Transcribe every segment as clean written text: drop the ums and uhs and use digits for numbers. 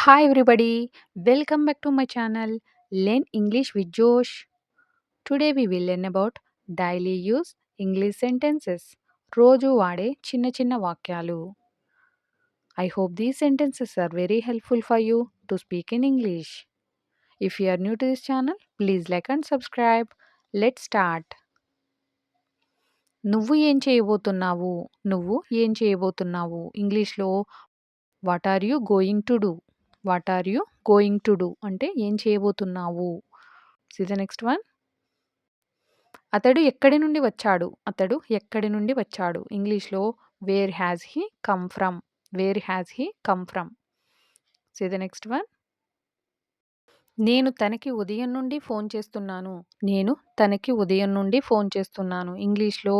Hi everybody, welcome back to my channel Learn English with Josh. Today we will learn about daily use English sentences. రోజు వాడే చిన్న చిన్న వాక్యాలు. I hope these sentences are very helpful for you to speak in English. If you are new to this channel, please like and subscribe. Let's start. నువ్వు ఏం చేయబోతున్నావు? నువ్వు ఏం చేయబోతున్నావు? ఇంగ్లీష్లో what are you going to do? What are you going to do అంటే ఏం చేయబోతున్నావు? See the next one. అతడు ఎక్కడి నుండి వచ్చాడు? అతడు ఎక్కడి నుండి వచ్చాడు? ఇంగ్లీష్లో where has he come from? Where has he come from? See the next one. నేను తనకి ఉదయం నుండి ఫోన్ చేస్తున్నాను. నేను తనకి ఉదయం నుండి ఫోన్ చేస్తున్నాను. ఇంగ్లీష్లో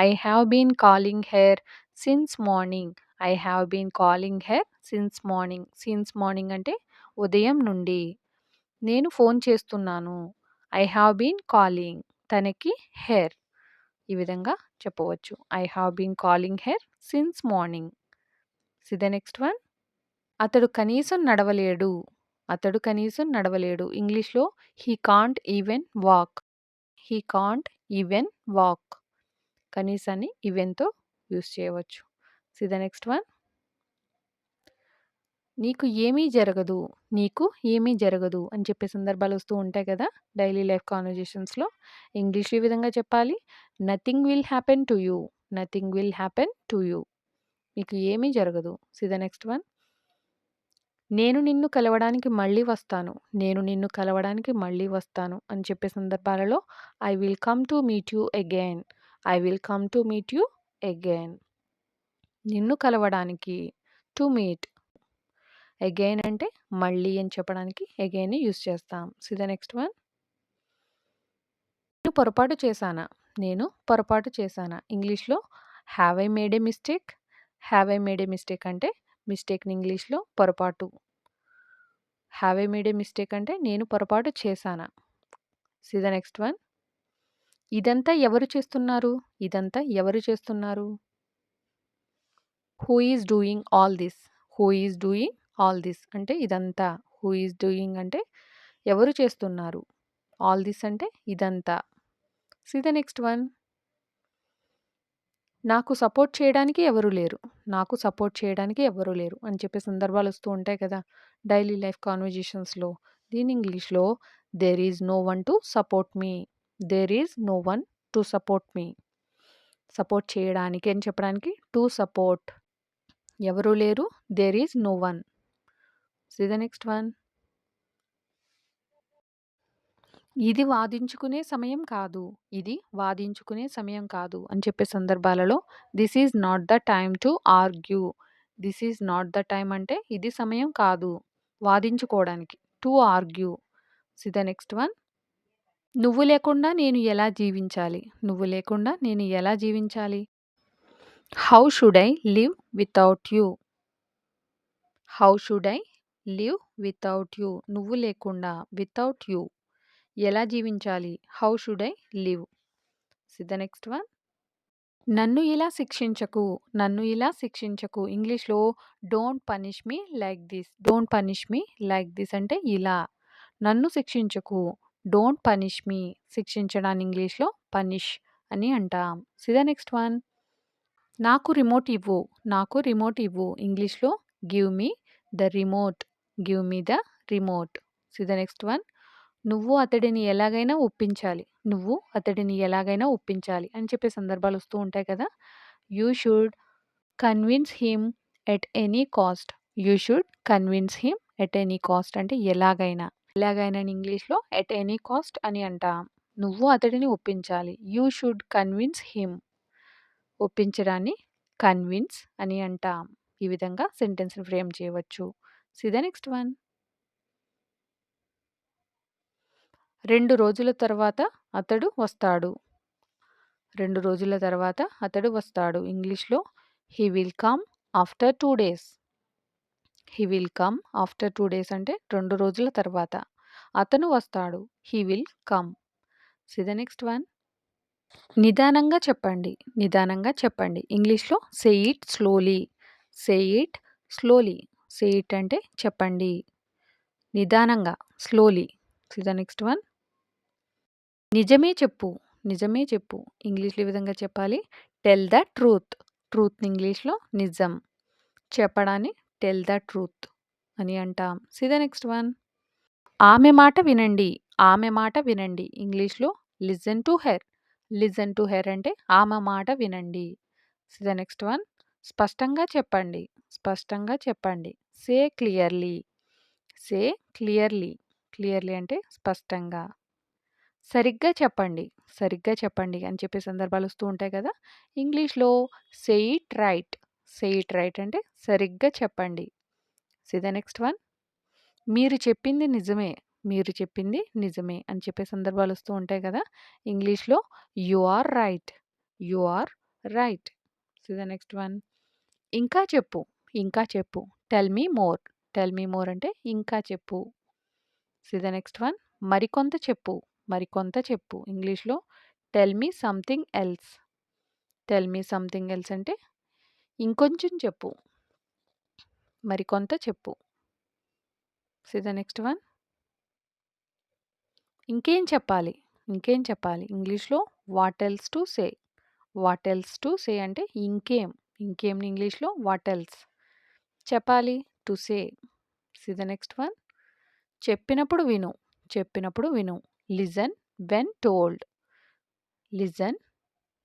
I have been calling her since morning. I have been calling her since morning. Since morning అంటే ఉదయం నుండి. నేను ఫోన్ చేస్తున్నాను. ఐ హ్యావ్ బీన్ కాలింగ్ తనకి హెర్. ఈ విధంగా చెప్పవచ్చు. I have been calling her since morning. See the next one. అతడు కనీసం నడవలేడు. అతడు కనీసం నడవలేడు. ఇంగ్లీష్లో he can't even walk. He can't even walk. కనీసాన్ని ఈవెన్తో యూస్ చేయవచ్చు. See the next one. నీకు ఏమీ జరగదు. నీకు ఏమీ జరగదు అని చెప్పే సందర్భాలు వస్తూ ఉంటాయి కదా డైలీ లైఫ్ కాన్వర్జేషన్స్లో. ఇంగ్లీష్లో ఈ విధంగా చెప్పాలి. Nothing will happen to you. Nothing will happen to you. మీకు ఏమీ జరగదు. C the next one. నేను నిన్ను కలవడానికి మళ్ళీ వస్తాను. నేను నిన్ను కలవడానికి మళ్ళీ వస్తాను అని చెప్పే సందర్భాలలో I will come to meet you again. I will come to meet you again. నిన్ను కలవడానికి టు మీట్. అగైన్ అంటే మళ్ళీ అని చెప్పడానికి అగైన్ యూస్ చేస్తాం. C the next one. నేను పొరపాటు చేశానా? నేను పొరపాటు చేశానా? ఇంగ్లీష్లో have I made A mistake? Have I made A mistake అంటే మిస్టేక్ని ఇంగ్లీష్లో పొరపాటు. Have I made A mistake అంటే నేను పొరపాటు చేశానా? C the next one. ఇదంతా ఎవరు చేస్తున్నారు? ఇదంతా ఎవరు చేస్తున్నారు? Who is doing all this? Who is doing all this అంటే ఇదంతా. హూ ఈజ్ డూయింగ్ అంటే ఎవరు చేస్తున్నారు? ఆల్ దిస్ అంటే ఇదంతా. C the next one. నాకు సపోర్ట్ చేయడానికి ఎవరు లేరు. నాకు సపోర్ట్ చేయడానికి ఎవరు లేరు అని చెప్పే సందర్భాలు వస్తూ ఉంటాయి కదా డైలీ లైఫ్ కాన్వర్జేషన్స్లో. దీని ఇంగ్లీష్లో there is no one to support me. There is no one to support me. Support చేయడానికి అని చెప్పడానికి టు సపోర్ట్. ఎవరు లేరు. There is no one. See the next one. ఇది వాదించుకునే సమయం కాదు. ఇది వాదించుకునే సమయం కాదు అని చెప్పే సందర్భాలలో this is not the time to argue. This is not the time అంటే ఇది సమయం కాదు వాదించుకోవడానికి. To argue. See the next one. నువ్వు లేకుండా నేను ఎలా జీవించాలి? నువ్వు లేకుండా నేను ఎలా జీవించాలి? How should I live without you? How should I live without you? నువ్వు లేకుండా వితౌట్ యూ ఎలా జీవించాలి? How should I live? C the next one. నన్ను ఇలా శిక్షించకు. నన్ను ఇలా శిక్షించకు. ఇంగ్లీష్లో don't punish me like this. Don't punish me like this అంటే ఇలా. నన్ను శిక్షించకు. డోంట్ పనిష్ మీ. శిక్షించడాన్ని ఇంగ్లీష్లో పనిష్ అని అంటాం. C the next one. నాకు రిమోట్ ఇవ్వు. నాకు రిమోట్ ఇవ్వు. ఇంగ్లీష్లో give me the remote. Give me the remote. C the next one. నువ్వు అతడిని ఎలాగైనా ఒప్పించాలి. నువ్వు అతడిని ఎలాగైనా ఒప్పించాలి అని చెప్పే సందర్భాలు వస్తూ ఉంటాయి కదా. You should convince him at any cost. You should convince him at any cost అంటే ఎలాగైనా. ఎలాగైనా అని ఇంగ్లీష్లో ఎట్ ఎనీ కాస్ట్ అని అంటాం. నువ్వు అతడిని ఒప్పించాలి. You should convince him. ఒప్పించడాన్ని కన్విన్స్ అని అంటాం. ఈ విధంగా సెంటెన్స్ని ఫ్రేమ్ చేయవచ్చు. See the next one. 2 రోజుల తర్వాత అతడు వస్తాడు. 2 రోజుల తర్వాత అతడు వస్తాడు. ఇంగ్లీష్లో he will come after 2 days. He will come after 2 days అంటే 2 రోజుల తర్వాత. అతను వస్తాడు. He will come. See the next one. నిదానంగా చెప్పండి. నిదానంగా చెప్పండి. ఇంగ్లీష్లో say it slowly. Say it slowly. Say it అంటే చెప్పండి. నిదానంగా, slowly. See the next one. నిజమే చెప్పు. నిజమే చెప్పు. ఇంగ్లీష్‌లో ఈ విధంగా చెప్పాలి. Tell the truth. ట్రూత్‌ని ఇంగ్లీష్‌లో నిజం. చెప్పడాన్ని టెల్ ద ట్రూత్ అని అంటాం. See the next one. ఆమె మాట వినండి. ఆమె మాట వినండి. ఇంగ్లీష్‌లో listen to her. Listen to her అంటే ఆమె మాట వినండి. See the next one. స్పష్టంగా చెప్పండి. స్పష్టంగా చెప్పండి. Say clearly. Say clearly. Clearly అంటే స్పష్టంగా. సరిగ్గా చెప్పండి. సరిగ్గా చెప్పండి అని చెప్పే సందర్భాలొస్తూ ఉంటాయి కదా! ఇంగ్లీష్‌లో say it right. Say it right అంటే సరిగ్గా చెప్పండి. See the next one. మీరు చెప్పింది నిజమే. మీరు చెప్పింది నిజమే అని చెప్పే సందర్భాలొస్తూ ఉంటాయి కదా! ఇంగ్లీష్‌లో you are right. You are right. See the next one. ఇంకా చెప్పు. ఇంకా చెప్పు. Tell me more. Tell me more అంటే ఇంకా చెప్పు. See the next one. మరికొంత చెప్పు. మరికొంత చెప్పు. ఇంగ్లీష్‌లో tell me something else. Tell me something else అంటే ఇంకొంచెం చెప్పు. మరికొంత చెప్పు. See the next one. ఇంకేం చెప్పాలి. ఇంకేం చెప్పాలి. ఇంగ్లీష్‌లో what else to say. What else to say అంటే ఇంకేం. ఇంకేంని ఇంగ్లీష్‌లో వాట్ ఎల్స్. చెప్పాలి to say. See the next one. చెప్పినప్పుడు విను. చెప్పినప్పుడు విను. Listen when told. Listen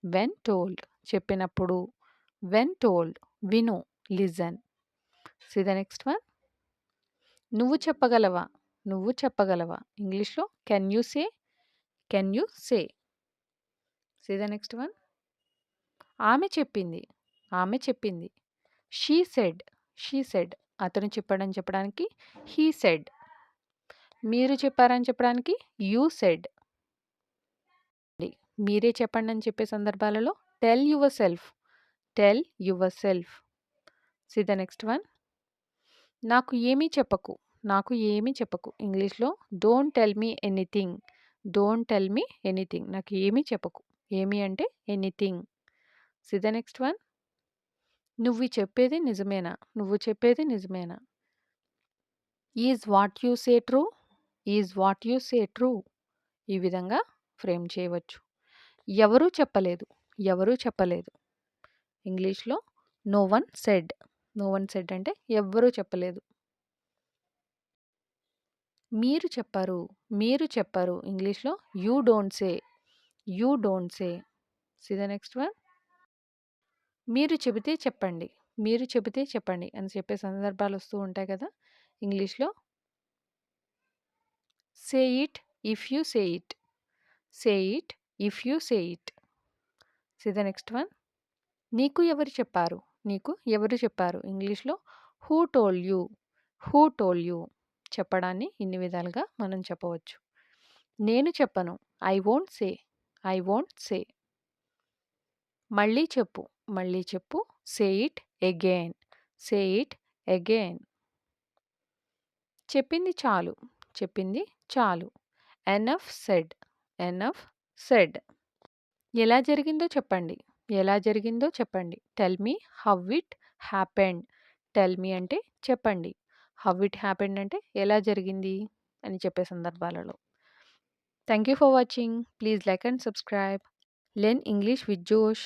when told. చెప్పినప్పుడు. When told. విను. Listen. See the next one. నువ్వు చెప్పగలవా? నువ్వు చెప్పగలవా? ఇంగ్లీష్‌లో can you say? Can you say? See the next one. ఆమె చెప్పింది. ఆమె చెప్పింది. She said. She said. అతను చెప్పాడని చెప్పడానికి హీ సెడ్. మీరు చెప్పారని చెప్పడానికి యూ సెడ్. మీరే చెప్పండి అని చెప్పే సందర్భాలలో tell yourself. Tell yourself. See the next one. నాకు ఏమీ చెప్పకు. నాకు ఏమీ చెప్పకు. ఇంగ్లీష్‌లో don't tell me anything. Don't tell me anything. నాకు ఏమీ చెప్పకు. ఏమి అంటే anything. See the next one. నువ్వు చెప్పేది నిజమేనా? నువ్వు చెప్పేది నిజమేనా? Is what you say true? Is what you say true? ఈ విధంగా ఫ్రేమ్ చేయవచ్చు. ఎవరూ చెప్పలేదు. ఎవరూ చెప్పలేదు. ఇంగ్లీష్‌లో no one said. No one said అంటే ఎవ్వరూ చెప్పలేదు. మీరు చెప్పరు. మీరు చెప్పరు. ఇంగ్లీష్‌లో you don't say. You don't say. See the next one. మీరు చెబితే చెప్పండి. మీరు చెబితే చెప్పండి అని చెప్పే సందర్భాలొస్తూ ఉంటాయి కదా! ఇంగ్లీష్‌లో say it if you say it. Say it if you say it. See the next one. నీకు ఎవరు చెప్పారు? నీకు ఎవరు చెప్పారు? ఇంగ్లీష్‌లో who told you? Who told you? చెప్పడాన్ని ఇన్ని విధాలుగా మనం చెప్పవచ్చు. నేను చెప్పను. I won't say. I won't say. మళ్ళీ చెప్పు. మళ్ళీ చెప్పు. Say it again. Say it again. చెప్పింది చాలు. చెప్పింది చాలు. Enough said. Enough said. ఎలా జరిగిందో చెప్పండి. ఎలా జరిగిందో చెప్పండి. Tell me how it happened. Tell me అంటే చెప్పండి. హౌ ఇట్ హ్యాపెండ్ అంటే ఎలా జరిగింది అని చెప్పే సందర్భాలలో. Thank you for watching. Please like and subscribe. Learn English with జోష్.